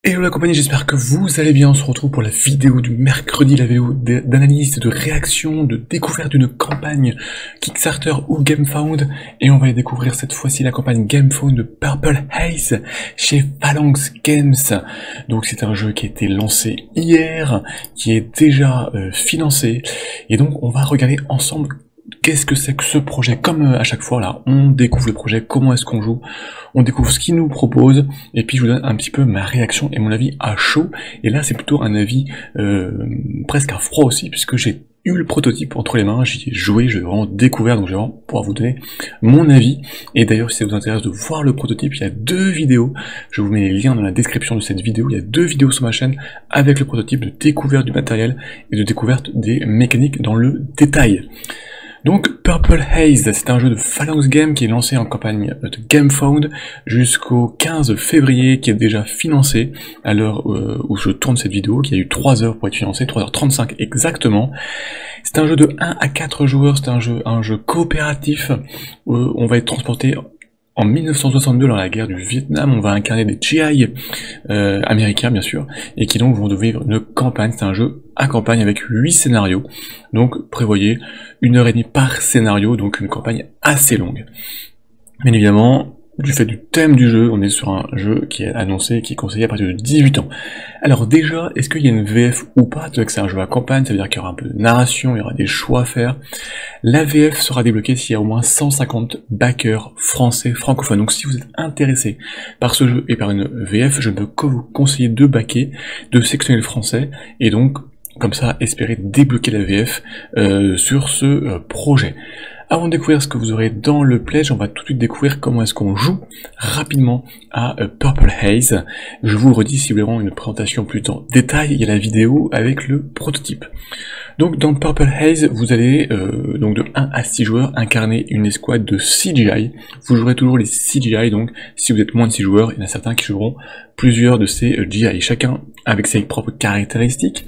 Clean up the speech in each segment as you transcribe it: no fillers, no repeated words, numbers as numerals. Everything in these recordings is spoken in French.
Hello la compagnie, j'espère que vous allez bien. On se retrouve pour la vidéo du mercredi, la vidéo d'analyse, de réaction, de découverte d'une campagne Kickstarter ou GameFound. Et on va aller découvrir cette fois-ci la campagne GameFound de Purple Haze chez Phalanx Games. Donc c'est un jeu qui a été lancé hier, qui est déjà financé. Et donc on va regarder ensemble qu'est-ce que c'est que ce projet. Comme à chaque fois là, on découvre le projet, comment est-ce qu'on joue, on découvre ce qu'il nous propose, et puis je vous donne un petit peu ma réaction et mon avis à chaud. Et là c'est plutôt un avis presque à froid aussi, puisque j'ai eu le prototype entre les mains, j'y ai joué, je l'ai vraiment découvert, donc je vais vraiment pouvoir vous donner mon avis. Et d'ailleurs si ça vous intéresse de voir le prototype, il y a 2 vidéos, je vous mets les liens dans la description de cette vidéo, il y a 2 vidéos sur ma chaîne avec le prototype de découverte du matériel et de découverte des mécaniques dans le détail. Donc Purple Haze, c'est un jeu de Phalanx Games qui est lancé en campagne de GameFound jusqu'au 15 février, qui est déjà financé à l'heure où je tourne cette vidéo, qui a eu 3 heures pour être financé, 3h35 exactement. C'est un jeu de 1 à 4 joueurs, c'est un jeu coopératif où on va être transporté en 1962 dans la guerre du Vietnam. On va incarner des GI américains bien sûr, et qui donc vont vivre une campagne. C'est un jeu à campagne avec 8 scénarios, donc prévoyez 1h30 par scénario, donc une campagne assez longue. Bien évidemment, du fait du thème du jeu, on est sur un jeu qui est annoncé, qui est conseillé à partir de 18 ans. Alors déjà, est-ce qu'il y a une VF ou pas? C'est un jeu à campagne, ça veut dire qu'il y aura un peu de narration, il y aura des choix à faire. La VF sera débloquée s'il y a au moins 150 backers français francophones. Donc si vous êtes intéressé par ce jeu et par une VF, je ne peux que vous conseiller de backer, de sectionner le français, et donc comme ça espérer débloquer la VF sur ce projet. Avant de découvrir ce que vous aurez dans le pledge, on va tout de suite découvrir comment est-ce qu'on joue rapidement à Purple Haze. Je vous le redis, si vous voulez vraiment une présentation plus en détail, il y a la vidéo avec le prototype. Donc dans Purple Haze, vous allez donc de 1 à 6 joueurs incarner une escouade de CGI. Vous jouerez toujours les CGI, donc si vous êtes moins de 6 joueurs, il y en a certains qui joueront plusieurs de ces GI, chacun avec ses propres caractéristiques.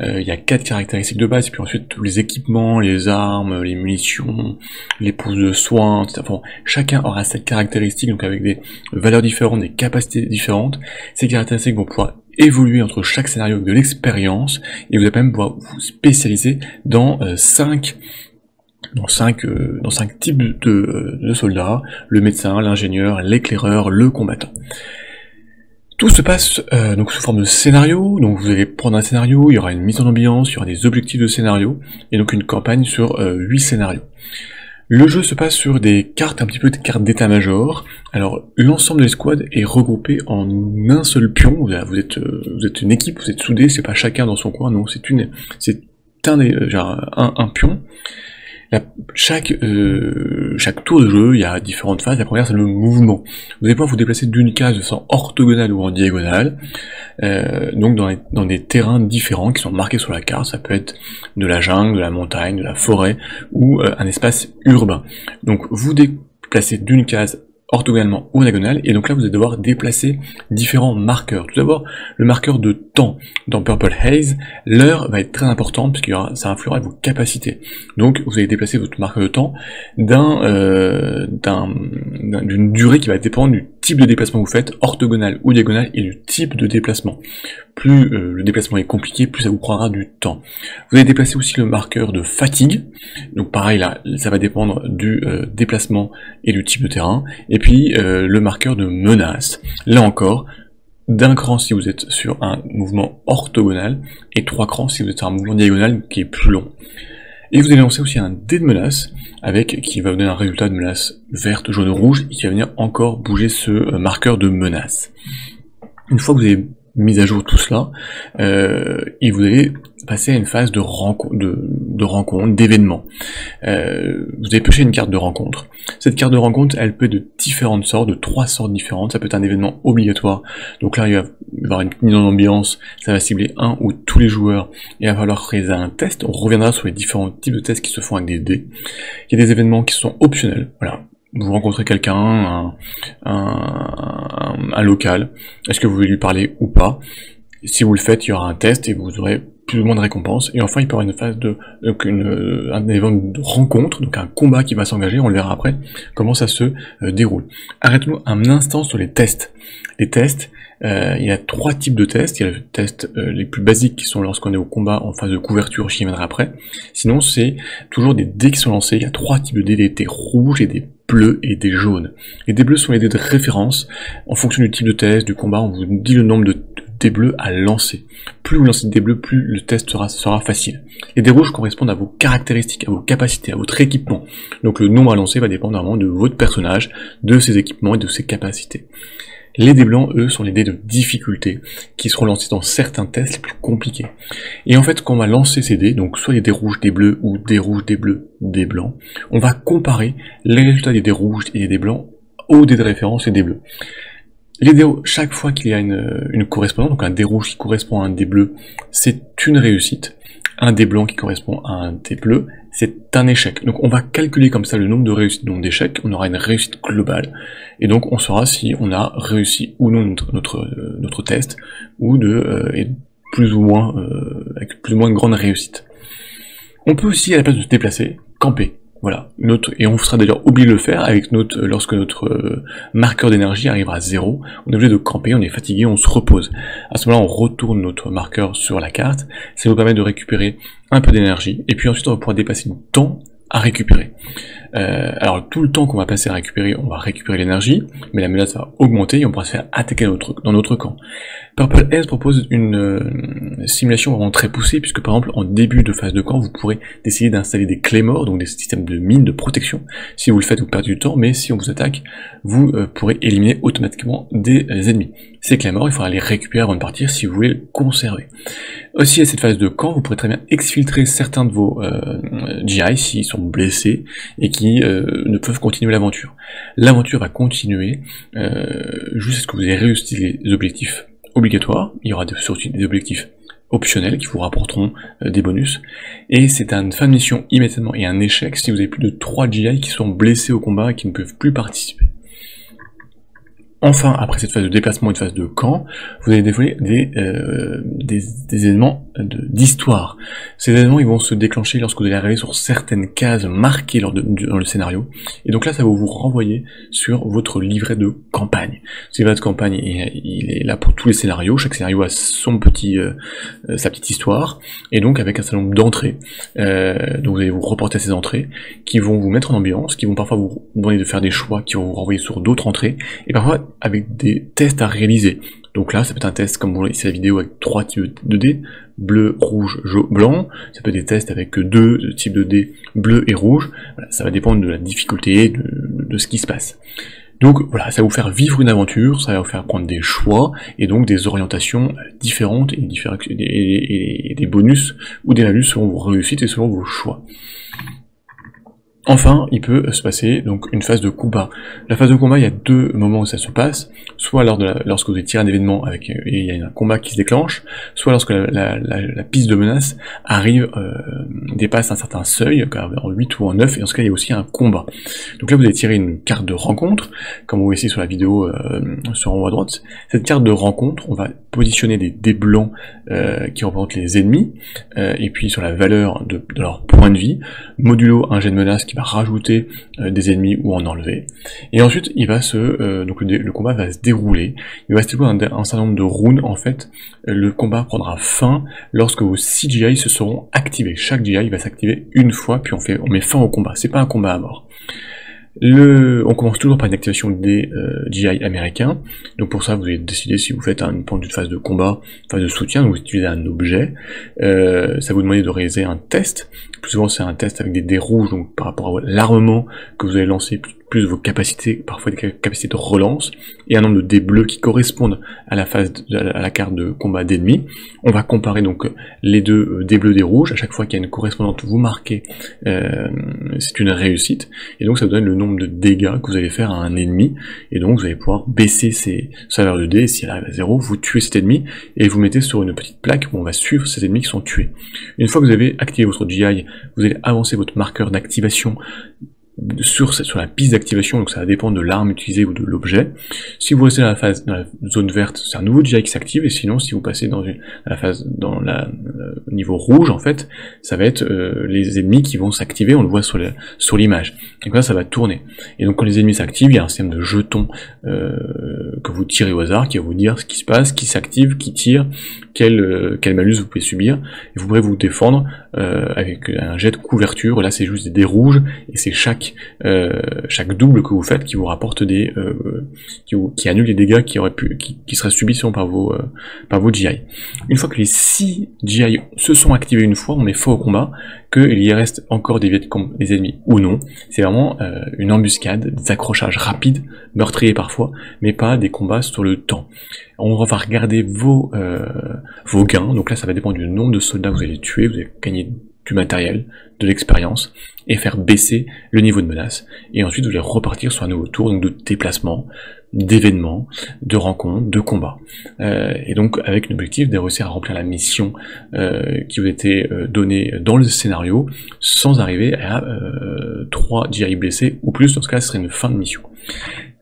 Il y a 4 caractéristiques de base, et puis ensuite tous les équipements, les armes, les munitions, les pousses de soins, etc. Bon, chacun aura cette caractéristique, donc avec des valeurs différentes, des capacités différentes. Ces caractéristiques vont pouvoir évoluer entre chaque scénario avec de l'expérience, et vous allez même pouvoir vous spécialiser dans 5 types de soldats: le médecin, l'ingénieur, l'éclaireur, le combattant. Tout se passe donc sous forme de scénario. Donc vous allez prendre un scénario, il y aura une mise en ambiance, il y aura des objectifs de scénario, et donc une campagne sur 8 scénarios. Le jeu se passe sur des cartes, un petit peu des cartes d'état-major. Alors l'ensemble de l'escouade est regroupé en un seul pion. Vous êtes une équipe, vous êtes soudés, c'est pas chacun dans son coin, non, c'est un pion. Chaque tour de jeu, il y a différentes phases. La première, c'est le mouvement. Vous allez pouvoir vous déplacer d'une case de façon orthogonale ou en diagonale, donc dans des terrains différents qui sont marqués sur la carte. Ça peut être de la jungle, de la montagne, de la forêt, ou un espace urbain. Donc vous déplacez d'une case orthogonalement ou diagonale, et donc là vous allez devoir déplacer différents marqueurs. Tout d'abord, le marqueur de temps. Dans Purple Haze, l'heure va être très importante, puisque ça influera vos capacités. Donc vous allez déplacer votre marqueur de temps d'une durée qui va dépendre du type de déplacement que vous faites, orthogonal ou diagonal, et du type de déplacement. Plus le déplacement est compliqué, plus ça vous prendra du temps. Vous allez déplacer aussi le marqueur de fatigue. Donc pareil, là, ça va dépendre du déplacement et du type de terrain. Et puis le marqueur de menace. Là encore, d'un cran si vous êtes sur un mouvement orthogonal, et 3 crans si vous êtes sur un mouvement diagonal qui est plus long. Et vous allez lancer aussi un dé de menace, qui va vous donner un résultat de menace verte, jaune, rouge, et qui va venir encore bouger ce marqueur de menace. Une fois que vous avez mis à jour tout cela, et vous allez passer à une phase de rencontre, d'événement. Vous allez piocher une carte de rencontre. Cette carte de rencontre, elle peut être de différentes sortes, de 3 sortes différentes. Ça peut être un événement obligatoire. Donc là, il va y avoir une mise en ambiance, ça va cibler un ou tous les joueurs, et il va falloir réaliser un test. On reviendra sur les différents types de tests qui se font avec des dés. Il y a des événements qui sont optionnels. Voilà. Vous rencontrez quelqu'un, un local, est-ce que vous voulez lui parler ou pas? Si vous le faites, il y aura un test et vous aurez plus ou moins de récompenses. Et enfin, il peut y avoir une phase un événement de rencontre, donc un combat qui va s'engager. On le verra après comment ça se déroule. Arrêtons-nous un instant sur les tests. Les tests, Il y a 3 types de tests. Il y a le test les plus basiques qui sont lorsqu'on est au combat en phase de couverture, j'y viendrai après. Sinon, c'est toujours des dés qui sont lancés. Il y a 3 types de dés, des dés rouges et des bleus et des jaunes. Les dés bleus sont les dés de référence. En fonction du type de test, du combat, on vous dit le nombre de dés bleus à lancer. Plus vous lancez de dés bleus, plus le test sera facile. Les dés rouges correspondent à vos caractéristiques, à vos capacités, à votre équipement. Donc le nombre à lancer va dépendre vraiment de votre personnage, de ses équipements et de ses capacités. Les dés blancs, eux, sont les dés de difficulté, qui seront lancés dans certains tests les plus compliqués. Et en fait, quand on va lancer ces dés, donc soit les dés rouges, des bleus, ou des rouges, des bleus, des blancs, on va comparer les résultats des dés rouges et des dés blancs aux dés de référence et des bleus. Les dés, chaque fois qu'il y a une correspondance, donc un dé rouge qui correspond à un dé bleu, c'est une réussite. Un dé blanc qui correspond à un dé bleu, c'est un échec. Donc on va calculer comme ça le nombre de réussites, le nombre d'échecs, on aura une réussite globale, et donc on saura si on a réussi ou non notre test, ou et plus ou moins avec plus ou moins une grande réussite. On peut aussi, à la place de se déplacer, camper. Voilà, et on sera d'ailleurs obligé de le faire avec lorsque notre marqueur d'énergie arrivera à 0, on est obligé de camper, on est fatigué, on se repose. À ce moment-là, on retourne notre marqueur sur la carte, ça nous permet de récupérer un peu d'énergie, et puis ensuite on va pouvoir dépasser du temps à récupérer. Alors tout le temps qu'on va passer à récupérer, on va récupérer l'énergie, mais la menace va augmenter et on pourra se faire attaquer dans notre camp. Purple Haze propose une simulation vraiment très poussée, puisque par exemple en début de phase de camp, vous pourrez décider d'installer des claymores, donc des systèmes de mines de protection. Si vous le faites, vous perdez du temps, mais si on vous attaque, vous pourrez éliminer automatiquement des ennemis. Ces claymores, il faudra les récupérer avant de partir si vous voulez les conserver. Aussi à cette phase de camp, vous pourrez très bien exfiltrer certains de vos GI s'ils sont blessés et qui ne peuvent continuer l'aventure. L'aventure va continuer juste à ce que vous ayez réussi les objectifs obligatoires. Il y aura surtout des objectifs optionnels qui vous rapporteront des bonus. Et c'est une fin de mission immédiatement et un échec si vous avez plus de 3 GI qui sont blessés au combat et qui ne peuvent plus participer. Enfin, après cette phase de déplacement et de phase de camp, vous allez dévoiler des éléments d'histoire. Ces éléments, ils vont se déclencher lorsque vous allez arriver sur certaines cases marquées dans le scénario. Et donc là, ça va vous renvoyer sur votre livret de campagne. Ce livret de campagne, il est là pour tous les scénarios. Chaque scénario a sa petite histoire. Et donc, avec un certain nombre d'entrées. Donc vous allez vous reporter à ces entrées, qui vont vous mettre en ambiance, qui vont parfois vous demander de faire des choix, qui vont vous renvoyer sur d'autres entrées. Et parfois, avec des tests à réaliser. Donc là, ça peut être un test, comme vous voyez ici la vidéo, avec 3 types de dés, bleu, rouge, jaune, blanc. Ça peut être des tests avec 2 types de dés, bleu et rouge. Voilà, ça va dépendre de la difficulté, de ce qui se passe. Donc voilà, ça va vous faire vivre une aventure, ça va vous faire prendre des choix, et donc des orientations différentes, et des bonus ou des malus selon vos réussites et selon vos choix. Enfin, il peut se passer donc une phase de combat. La phase de combat, il y a 2 moments où ça se passe, soit lorsque vous avez tiré un événement et il y a un combat qui se déclenche, soit lorsque la piste de menace arrive, dépasse un certain seuil, en 8 ou en 9, et dans ce cas, il y a aussi un combat. Donc là, vous allez tirer une carte de rencontre, comme vous voyez ici sur la vidéo sur en haut à droite. Cette carte de rencontre, on va positionner des dés blancs qui représentent les ennemis, et puis sur la valeur de leur point de vie, modulo un jet de menace qui va rajouter des ennemis ou en enlever. Et ensuite, il va donc le combat va se dérouler. Il va se dérouler un certain nombre de rounds. En fait, le combat prendra fin lorsque vos 6 GI se seront activés. Chaque GI va s'activer une fois, puis on met fin au combat. C'est pas un combat à mort. On commence toujours par une activation des GI américains. Donc pour ça, vous allez décider si vous faites une phase de combat, phase de soutien, donc vous utilisez un objet. Ça vous demande de réaliser un test. Plus souvent, c'est un test avec des dés rouges, donc par rapport à l'armement que vous allez lancer, plus vos capacités, parfois des capacités de relance, et un nombre de dés bleus qui correspondent à la carte de combat d'ennemis. On va comparer donc les 2 dés bleus, des rouges. À chaque fois qu'il y a une correspondante, vous marquez, c'est une réussite, et donc ça vous donne le nombre de dégâts que vous allez faire à un ennemi, et donc vous allez pouvoir baisser sa valeur de dés, et si elle arrive à 0, vous tuez cet ennemi, et vous mettez sur une petite plaque où on va suivre ces ennemis qui sont tués. Une fois que vous avez activé votre GI, vous allez avancer votre marqueur d'activation sur la piste d'activation, donc ça va dépendre de l'arme utilisée ou de l'objet. Si vous restez dans la zone verte, c'est un nouveau GI qui s'active, et sinon si vous passez dans le niveau rouge, en fait, ça va être les ennemis qui vont s'activer, on le voit sur l'image. Donc là, ça va tourner. Et donc quand les ennemis s'activent, il y a un système de jetons que vous tirez au hasard, qui va vous dire ce qui se passe, qui s'active, qui tire, quel malus vous pouvez subir, et vous pourrez vous défendre avec un jet de couverture. Là c'est juste des dés rouges, et c'est chaque double que vous faites qui vous rapporte qui annule les dégâts qui seraient subis sinon par vos GI. Une fois que les 6 GI se sont activés une fois, on met fin au combat, qu'il y reste encore des ennemis ou non. C'est vraiment une embuscade, des accrochages rapides, meurtriers parfois, mais pas des combats sur le temps. On va regarder vos gains, donc là ça va dépendre du nombre de soldats que vous allez tuer, vous allez gagner du matériel, de l'expérience, et faire baisser le niveau de menace. Et ensuite vous allez repartir sur un nouveau tour, donc de déplacement, d'événements, de rencontres, de combats. Et donc avec l'objectif de réussir à remplir la mission qui vous a été donnée dans le scénario, sans arriver à 3 GI blessés ou plus. Dans ce cas, ce serait une fin de mission.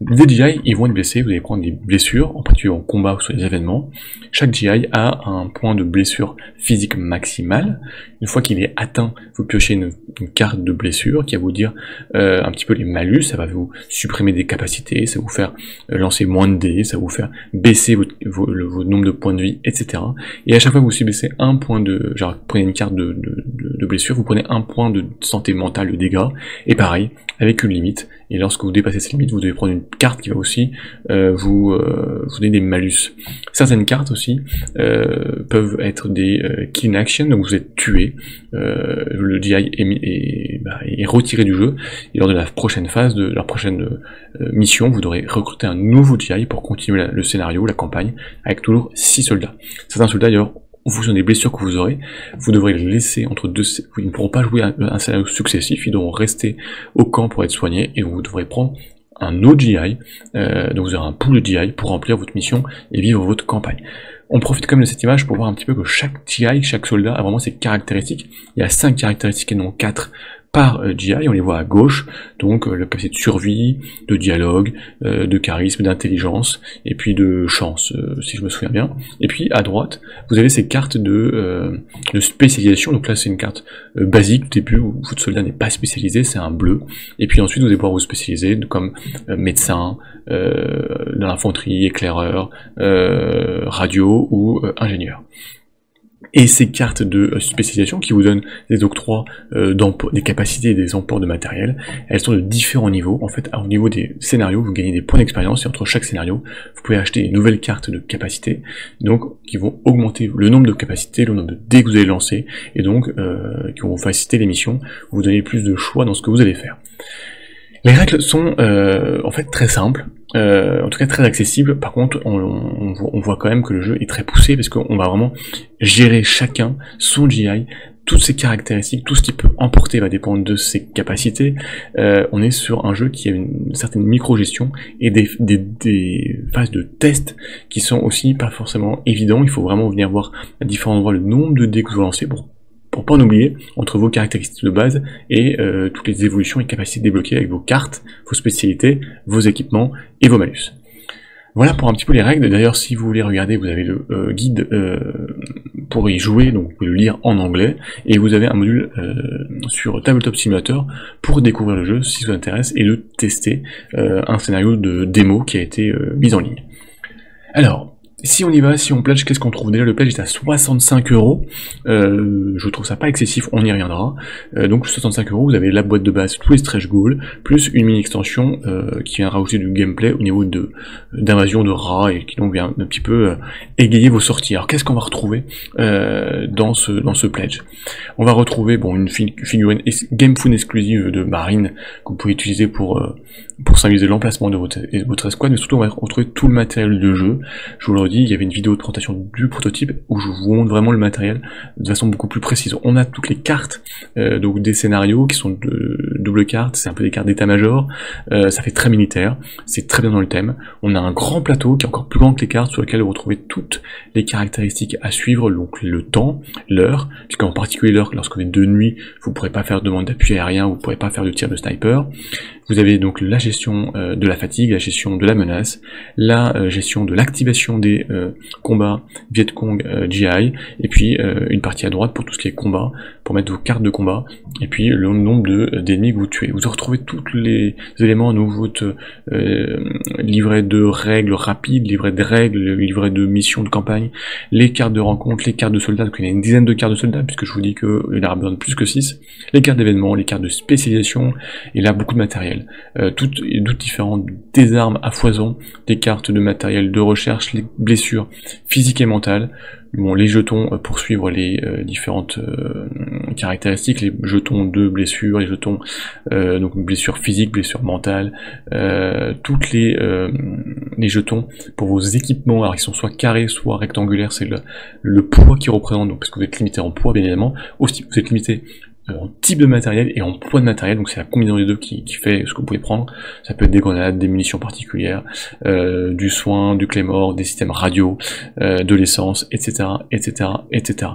Les GI, ils vont être blessés, vous allez prendre des blessures, en particulier en combat ou sur les événements. Chaque GI a un point de blessure physique maximal. Une fois qu'il est atteint, vous piochez une carte de blessure qui va vous dire un petit peu les malus, ça va vous supprimer des capacités, ça va vous faire lancer moins de dés, ça va vous faire baisser votre nombre de points de vie, etc. Et à chaque fois que vous subissez un point genre vous prenez une carte de blessure, vous prenez un point de santé mentale de dégâts, et pareil, avec une limite. Et lorsque vous dépassez cette limite, vous devez prendre une carte qui va aussi vous donner des malus. Certaines cartes aussi peuvent être des kill action, donc vous êtes tué, le GI est retiré du jeu, et lors de la prochaine phase, de la prochaine mission, vous devrez recruter un nouveau GI pour continuer le scénario, la campagne, avec toujours 6 soldats. Certains soldats d'ailleurs, en fonction des blessures que vous aurez, vous devrez les laisser entre deux. Ils ne pourront pas jouer un scénario successif, ils devront rester au camp pour être soignés, et vous devrez prendre un autre GI, donc vous aurez un pool de GI pour remplir votre mission et vivre votre campagne. On profite quand même de cette image pour voir un petit peu que chaque GI, chaque soldat a vraiment ses caractéristiques. Il y a 5 caractéristiques et non 4 par GI, on les voit à gauche, donc la capacité de survie, de dialogue, de charisme, d'intelligence, et puis de chance, si je me souviens bien. Et puis à droite, vous avez ces cartes de spécialisation, donc là c'est une carte basique, au début où votre soldat n'est pas spécialisé, c'est un bleu, et puis ensuite vous allez pouvoir vous spécialiser comme médecin, dans l'infanterie, éclaireur, radio ou ingénieur. Et ces cartes de spécialisation qui vous donnent des octrois des capacités et des emports de matériel, elles sont de différents niveaux. En fait, au niveau des scénarios, vous gagnez des points d'expérience, et entre chaque scénario, vous pouvez acheter une nouvelle carte de capacité, donc qui vont augmenter le nombre de capacités, le nombre de dés que vous allez lancer, et donc qui vont faciliter les missions, vous donner plus de choix dans ce que vous allez faire. Les règles sont en fait très simples, en tout cas très accessibles. Par contre, on voit quand même que le jeu est très poussé, parce qu'on va vraiment gérer chacun son GI, toutes ses caractéristiques, tout ce qu'il peut emporter va dépendre de ses capacités. On est sur un jeu qui a une certaine micro-gestion et des phases de test qui sont aussi pas forcément évidents. Il faut vraiment venir voir à différents endroits le nombre de dés que vous lancez pour pas en oublier entre vos caractéristiques de base et toutes les évolutions et capacités débloquées avec vos cartes, vos spécialités, vos équipements et vos malus. Voilà pour un petit peu les règles. D'ailleurs, si vous voulez regarder, vous avez le guide pour y jouer, donc vous pouvez le lire en anglais, et vous avez un module sur Tabletop Simulator pour découvrir le jeu si ça vous intéresse et le tester, un scénario de démo qui a été mis en ligne. Alors, si on y va, si on pledge, qu'est-ce qu'on trouve? Déjà, le pledge est à 65 €. Je trouve ça pas excessif, on y reviendra. Donc 65 €, vous avez la boîte de base, tous les stretch goals, plus une mini extension qui vient rajouter du gameplay au niveau d'invasion de rats, et qui donc vient un petit peu égayer vos sorties. Alors qu'est-ce qu'on va retrouver dans ce pledge? On va retrouver une figurine GameFoon exclusive de Marine que vous pouvez utiliser pour symboliser l'emplacement de votre escouade, mais surtout on va retrouver tout le matériel de jeu. Je vous le redis, il y avait une vidéo de présentation du prototype où je vous montre vraiment le matériel de façon beaucoup plus précise. On a toutes les cartes donc des scénarios qui sont double carte, c'est un peu des cartes d'état-major, ça fait très militaire, c'est très bien dans le thème. On a un grand plateau qui est encore plus grand que les cartes, sur lequel vous retrouvez toutes les caractéristiques à suivre, donc le temps, l'heure, puisqu'en particulier l'heure, lorsqu'on est de nuit, vous ne pourrez pas faire de demande d'appui aérien, vous ne pourrez pas faire de tir de sniper. Vous avez donc la gestion de la fatigue, la gestion de la menace, la gestion de l'activation des combats Vietcong GI, et puis une partie à droite pour tout ce qui est combat, pour mettre vos cartes de combat, et puis le nombre d'ennemis que vous tuez. Vous retrouvez tous les éléments, donc votre livret de règles rapides, livret de règles, livret de missions de campagne, les cartes de rencontre, les cartes de soldats, donc il y a une dizaine de cartes de soldats, puisque je vous dis qu'il y en a besoin de plus que 6, les cartes d'événements, les cartes de spécialisation, et là beaucoup de matériel. Toutes différentes, des armes à foison, des cartes de matériel de recherche, les blessures physiques et mentales, bon, les jetons pour suivre les différentes caractéristiques, les jetons de blessures, les jetons donc blessures physiques, blessures mentales, toutes les jetons pour vos équipements, alors ils sont soit carrés, soit rectangulaires, c'est le poids qui représente, donc parce que vous êtes limité en poids bien évidemment, aussi vous êtes limité en type de matériel et en poids de matériel, donc c'est la combinaison des deux qui fait ce que vous pouvez prendre. Ça peut être des grenades, des munitions particulières, du soin, du claymore, des systèmes radio, de l'essence, etc., etc., etc.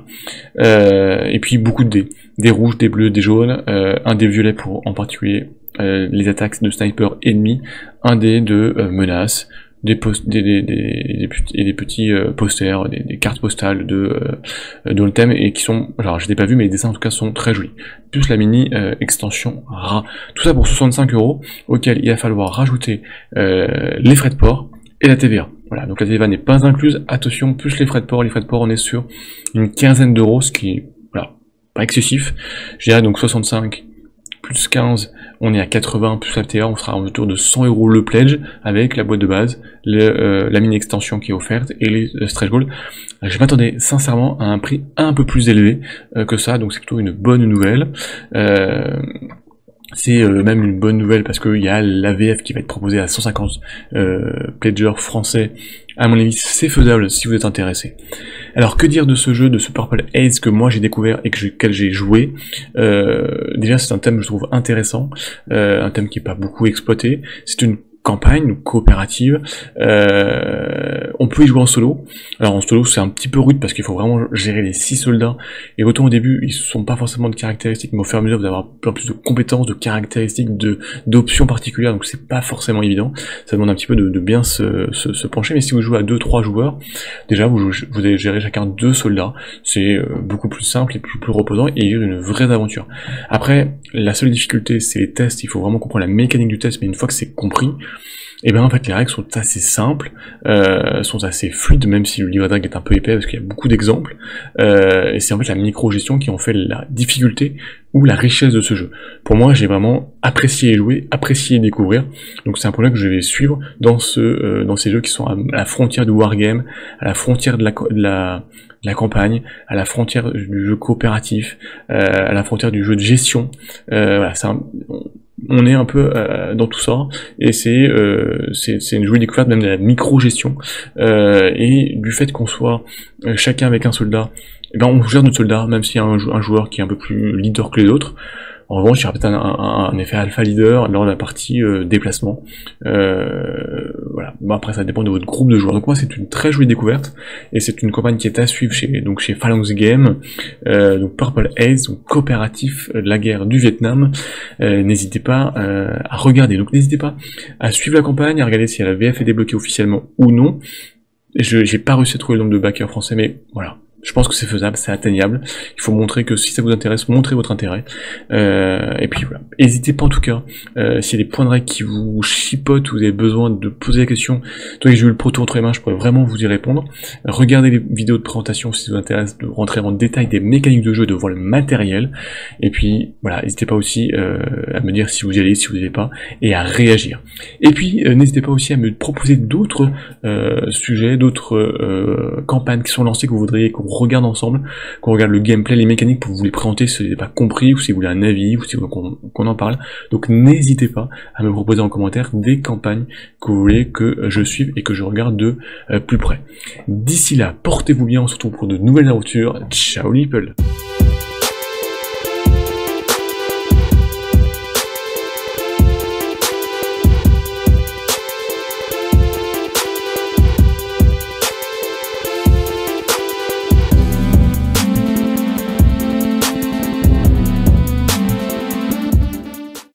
Et puis beaucoup de dés, des rouges, des bleus, des jaunes, un dé violet pour en particulier les attaques de sniper ennemis, un dé de menaces, des petits posters, des cartes postales de le thème, et qui sont, alors je l'ai pas vu mais les dessins en tout cas sont très jolis, plus la mini extension RA, tout ça pour 65 €, auquel il va falloir rajouter les frais de port et la TVA. Voilà, donc la TVA n'est pas incluse, attention, plus les frais de port on est sur une quinzaine d'euros, ce qui est, voilà, pas excessif, je dirais donc 65 plus 15, on est à 80, plus la TVA, on sera autour de 100 € le pledge, avec la boîte de base, la mini extension qui est offerte, et les stretch goals. Je m'attendais sincèrement à un prix un peu plus élevé que ça, donc c'est plutôt une bonne nouvelle. C'est même une bonne nouvelle parce qu'il y a l'AVF qui va être proposé à 150 pledgers français. À mon avis, c'est faisable si vous êtes intéressé. Alors, que dire de ce jeu, de ce Purple Haze que moi j'ai découvert et que j'ai joué. Déjà, c'est un thème que je trouve intéressant, un thème qui n'est pas beaucoup exploité. C'est une campagne coopérative, on peut y jouer en solo. Alors en solo c'est un petit peu rude parce qu'il faut vraiment gérer les 6 soldats, et autant au début ils sont pas forcément de caractéristiques, mais au fur et à mesure vous allez avoir plein plus de compétences, de caractéristiques, d'options particulières, donc c'est pas forcément évident, ça demande un petit peu de bien se pencher, mais si vous jouez à 2-3 joueurs, déjà vous allez gérer chacun 2 soldats, c'est beaucoup plus simple et plus reposant, et vivre une vraie aventure. Après, la seule difficulté c'est les tests, il faut vraiment comprendre la mécanique du test, mais une fois que c'est compris, et bien en fait les règles sont assez simples, sont assez fluides, même si le livret de règles est un peu épais parce qu'il y a beaucoup d'exemples, et c'est en fait la micro-gestion qui en fait la difficulté ou la richesse de ce jeu. Pour moi, j'ai vraiment apprécié jouer, apprécié découvrir, donc c'est un projet que je vais suivre dans ces jeux qui sont à la frontière du wargame, à la frontière de la campagne, à la frontière du jeu coopératif, à la frontière du jeu de gestion. Voilà, on est un peu dans tout ça, et c'est une jolie découverte même de la micro-gestion, et du fait qu'on soit chacun avec un soldat, et ben on gère notre soldat, même s'il y a un joueur qui est un peu plus leader que les autres. En revanche, il y aura peut-être un effet alpha leader lors de la partie déplacement. Voilà. Bon, après, ça dépend de votre groupe de joueurs. Donc moi, c'est une très jolie découverte, et c'est une campagne qui est à suivre chez Phalanx Game, donc Purple Haze, donc coopératif de la guerre du Vietnam. N'hésitez pas à regarder. Donc n'hésitez pas à suivre la campagne, à regarder si la VF est débloquée officiellement ou non. J'ai pas réussi à trouver le nombre de backers français, mais voilà. Je pense que c'est faisable, c'est atteignable. Il faut montrer que si ça vous intéresse, montrez votre intérêt. Et puis voilà. N'hésitez pas en tout cas, s'il y a des points de règle qui vous chipotent, ou vous avez besoin de poser la question, toi j'ai eu le proto entre les mains, je pourrais vraiment vous y répondre. Regardez les vidéos de présentation si ça vous intéresse, de rentrer en détail des mécaniques de jeu, de voir le matériel. Et puis voilà, n'hésitez pas aussi à me dire si vous y allez, si vous n'y allez pas, et à réagir. Et puis n'hésitez pas aussi à me proposer d'autres sujets, d'autres campagnes qui sont lancées que vous voudriez qu'on regarde ensemble, qu'on regarde le gameplay, les mécaniques pour vous les présenter si vous n'avez pas compris, ou si vous voulez un avis, ou si vous voulez qu'on en parle. Donc n'hésitez pas à me proposer en commentaire des campagnes que vous voulez que je suive et que je regarde de plus près. D'ici là, portez-vous bien, on se retrouve pour de nouvelles aventures. Ciao les people.